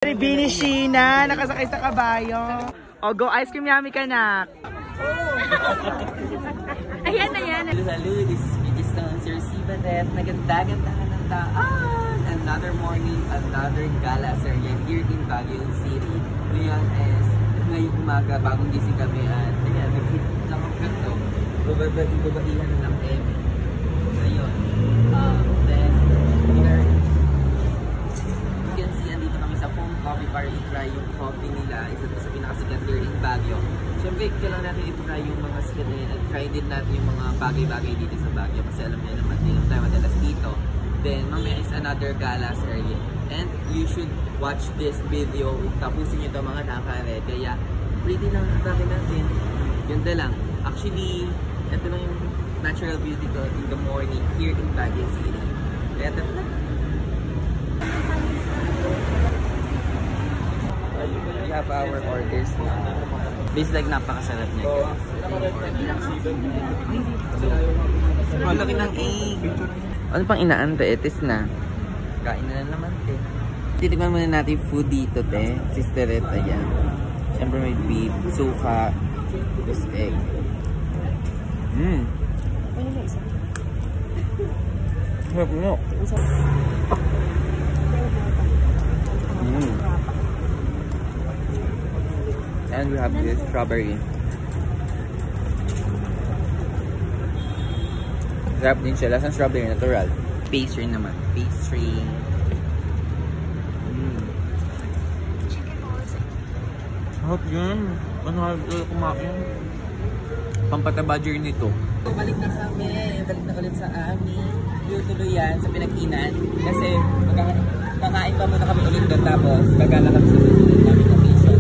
Bini Sheena, nakasakay sa kabayo. O, go ice cream yummy ka na. Ayan, ayan. Hello, this is Vicky Stone, Sir Sibadet. Naganda-ganda ka ng daan. Another morning, another gala, sir. Yan, here in Baguio City. Ngayon is, ngayong umaga, bagong gising kami at, ayan, nag-hit lang ang ganito. Babaihan na ng M. Ngayon, then, here, you can see, andito kami sa Foam Coffee para i-try yung coffee nila. Isa ito sa pinakasikat here in Baguio. Siyempre, kailangan natin i-try yung mga sikat na yun at try din natin yung mga bagay-bagay dito sa Baguio kasi alam niyo naman, hindi naman tayo madalas dito. Then, mamaya is another galas area. And you should watch this video. Tapusin nyo ito mga nakaka-red. Kaya, pretty lang ang dami natin. Ganda lang. Actually, ito lang yung natural beauty ko in the morning here in Baguio City. Kaya ito lang. We have our orders now. This like napakasarap niya. Oh, laki ng egg. Ano pang inaantay? Etis na. Kain na naman, te. Titignan muna natin food dito, te. Sisterette, ayan. Siyempre may beef, suka, this egg. Sarap nyo. And we have this strawberry. Sarap din siya. Lasang strawberry, natural. Pastry naman. Pastry. Sarap yun. Ano kumain? Pampataba journey to. Balik na kami. Balik na ulit sa amin. Tuloy yan sa Pinagkinan. Kasi kakain pa muna kami ulit doon. Tapos gagala kami sa susunod namin location.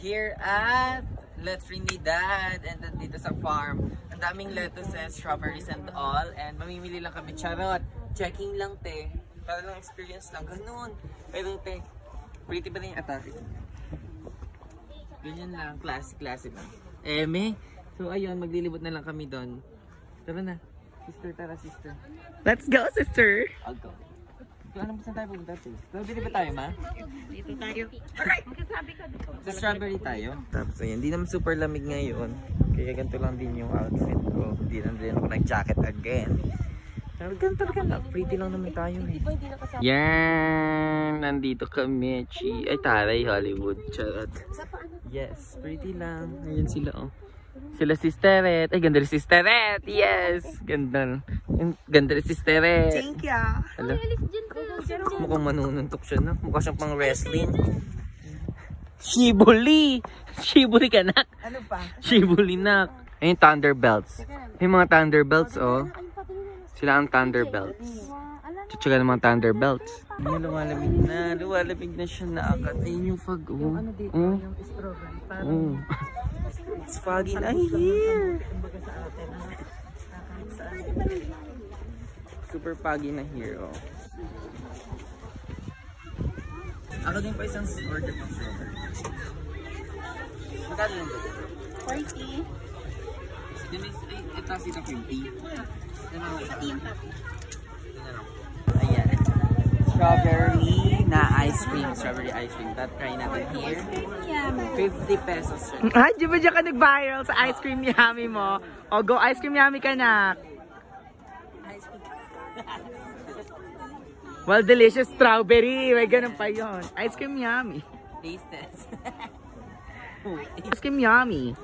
Here at La Trinidad and then dito sa farm. Ang daming lettuces, strawberries and all. And mamimili lang kami. Charot. Checking lang, te. Para lang experience lang. Ganun. Pero te, pretty ba na yung atake? Ganyan lang. Classic lang. Eme. So ayun, maglilibot na lang kami doon. Tara na. Sister, tara sister. Let's go, sister. I'll go. So ano saan tayo pupunta, sis? So dito ba tayo, ma? Dito tayo. Magkasabi ka dito. Sa strawberry tayo. Tapos ayun, hindi naman super lamig ngayon. Kaya ganito lang din yung outfit ko. Hindi na din ako nag-jacket again. Pero ganito talaga. Pretty lang naman tayo eh. Yan! Nandito kami, Chi. Ay, taray, Hollywood. Charot. Yes, pretty lang. Ayan sila, oh. Sila Sisterette. Ay, ganda rin Sisterette. Yes! Ganda. Ganda rin Sisterette. Thank you. Hala. Mukhang manununtok siya na. Mukha siyang pang wrestling. Shibuli! Shibuli ka, nak. Ano pa? Shibuli, nak. Ayun, Thunderbelts. Yung mga Thunderbelts, oh. Sila ang Thunderbelts. Tsutsuga ng mga Thunderbelts. Ayun, lumalamig na. Lumalamig na siya na akat. Ayun yung fog, oh. Yung ano dito, yung strawberry. Oh. It's foggy na here. Super foggy na here, oh. Ako din pa isang order ng strawberry. Magkano yung dito? 40. Ito sila 50. Ayan. Ayan. Strawberry na ice cream. Strawberry ice cream. That try natin here. 50 pesos siya. Ay, di ba dyan ka nag-viral sa ice cream yummy mo? O, go ice cream yummy ka na. Well, delicious strawberry. May ganun pa yun. Ice cream yummy. Taste test. Ice cream yummy.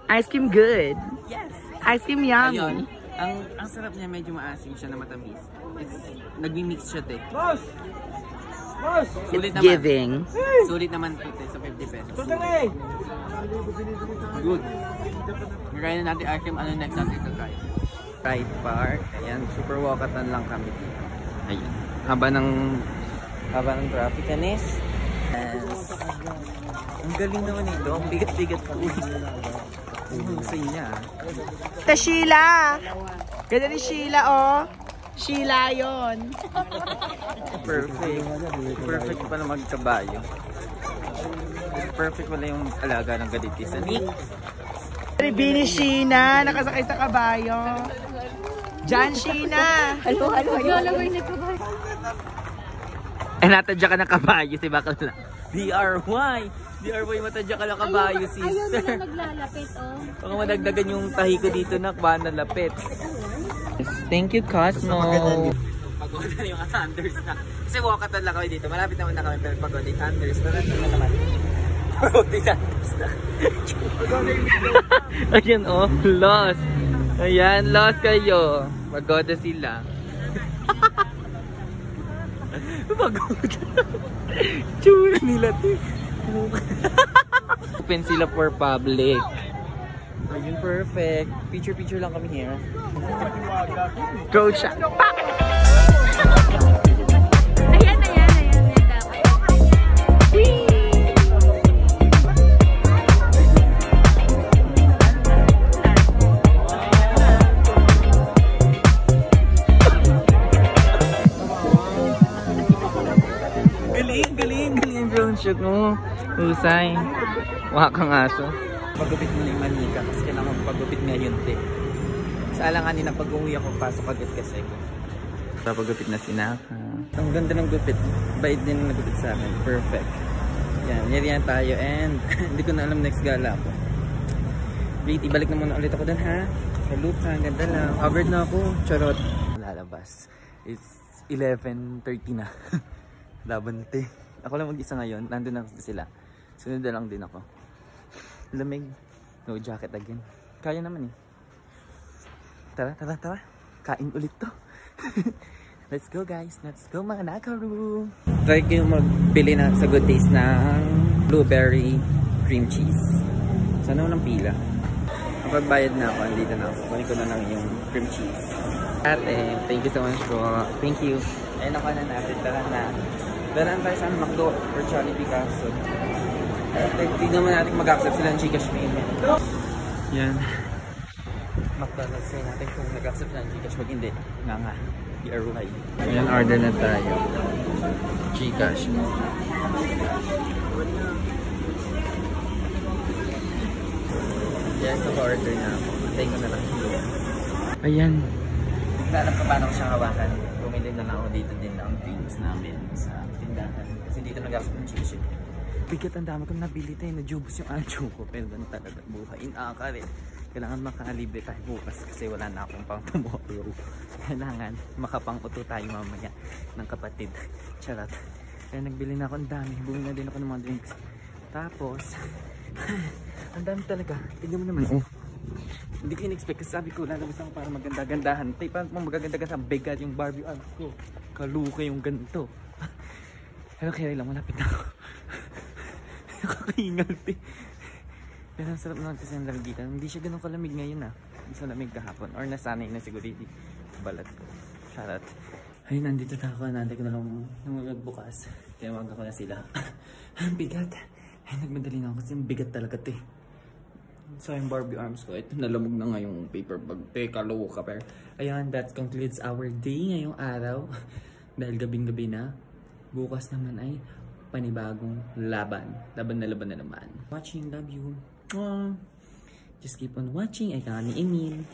Ice cream good. Yes. Ice cream yummy. Ayun. Ang sarap niya, medyo maasim siya na matamis. Nagmi-mix siya, te. Sulit It's naman. giving. Sulit naman po, te, sa 50 pesos. Good. Try na natin ice cream. Ano next natin ito try? Pride Park. Ayan, super walkatan lang kami dito. Ayan. Haba ng traffic, anis. Yes. Ang galing naman ito. Ang bigat-bigat po. Husay niya. Ta Sheila. Ganda ni Sheila, oh. Sheila yon. Perfect. Perfect pa na magkabayo. Perfect pala yung alaga ng ganiti sa Nick. Bini Sheena, nakasakay sa kabayo. John Sheena. Hello. Lalaway na ito. Eh, natadya ka ng kabayo si bakla. DRY! DRY, matadya ka ng kabayo, sister. Ayaw nila naglalapit, oh. Baka madagdagan yung tahi ko dito na ba na lapit. Thank you, Cosmo. Pagod na yung Thunders na. Kasi walkathon lang kami dito. Malapit naman na kami pero pagod yung Thunders. Malapit naman. Pagod yung Thunders na. Ayan oh, lost. Ayan, lost kayo. Pagod na sila. Pagod. Tsura nila to. Open sila for public. Ayun, perfect. Picture lang kami here. Go shot. Ayan dapat. Galing yung drone shoot mo. Husay. Wakang aso. Pagupit mo na yung manika kasi kailangan pagupit ngayon, te. Sa alanganin na pag-uwi ako, pasok agad kasi ko. Papagupit na sinaka. Ang ganda ng gupit. Bait din ang nagupit sa akin. Perfect. Yan, yarihan tayo and hindi ko na alam next gala ako. Wait, ibalik na muna ulit ako dun, ha? Salute ha, ang ganda lang. Covered na ako. Charot. Lalabas. It's 11:30 na. Laban na, te. Ako lang mag-isa ngayon. Nandun na sila. Sunod na lang din ako. Lamig. No jacket again. Kaya naman eh. Tara. Kain ulit to. Let's go guys. Let's go mga nakaru. Try kayo magbili na sa Good Taste ng blueberry cream cheese. Sana walang pila. Kapag bayad na ako, andito na ako. Kunin ko na lang yung cream cheese. Ate, thank you so much po. Thank you. Ayun ako na natin. Tara na. Dalaan tayo sa McDo or Jollibee Picasso. Tignan mo natin mag-accept sila ng Gcash payment. Yan. McDonald's say natin kung nag-accept sila ng Gcash. Pag hindi, nga. DRY. Ayan, order na tayo. Gcash. Yes, nag-order na ako. Thank you na lang. Ayan. Hindi na alam ko paano ko siya hawakan. Bumili na lang ako dito din ang drinks namin sa tindahan. Kasi dito nag-accept ng Gcash. Bigat ang dami kong nabili tayo. Najubos yung ancho ko. Pero ganun talaga buhay. Inaaka rin. Kailangan makalibre tayo bukas kasi wala na akong pang tomorrow. Kailangan makapang-uto tayo mamaya ng kapatid. Charot. Kaya nagbili na ako ang dami. Bumili na din ako ng mga drinks. Tapos, ang dami talaga. Tignan mo naman. Oh. Hindi ko in-expect kasi sabi ko lalabas ako para maganda-gandahan. Tayo paano pang magaganda-gandahan? Bigat yung Barbie arms ko. Kaluka yung ganito. Pero kaya lang malapit na ako. Nakakahingal te. Pero ang sarap naman kasi ang lamig dito. Hindi siya ganun kalamig ngayon ah. Hindi sa lamig kahapon. Or nasanay na siguro yung balat ko. Charot. Ay, nandito na ako. Nandito ko na lang magbukas. Kaya wag ako na sila. Ang bigat. Ay, nagmadali na ako kasi ang bigat talaga te. So yung Barbie arms ko. Ito nalamog na nga yung paper bag. Te, kalawo ka pero. Ayan, that concludes our day ngayong araw. Dahil gabing-gabi na. Bukas naman ay panibagong laban. Laban na naman. Watching, love you. Just keep on watching. Ay, kami Emil.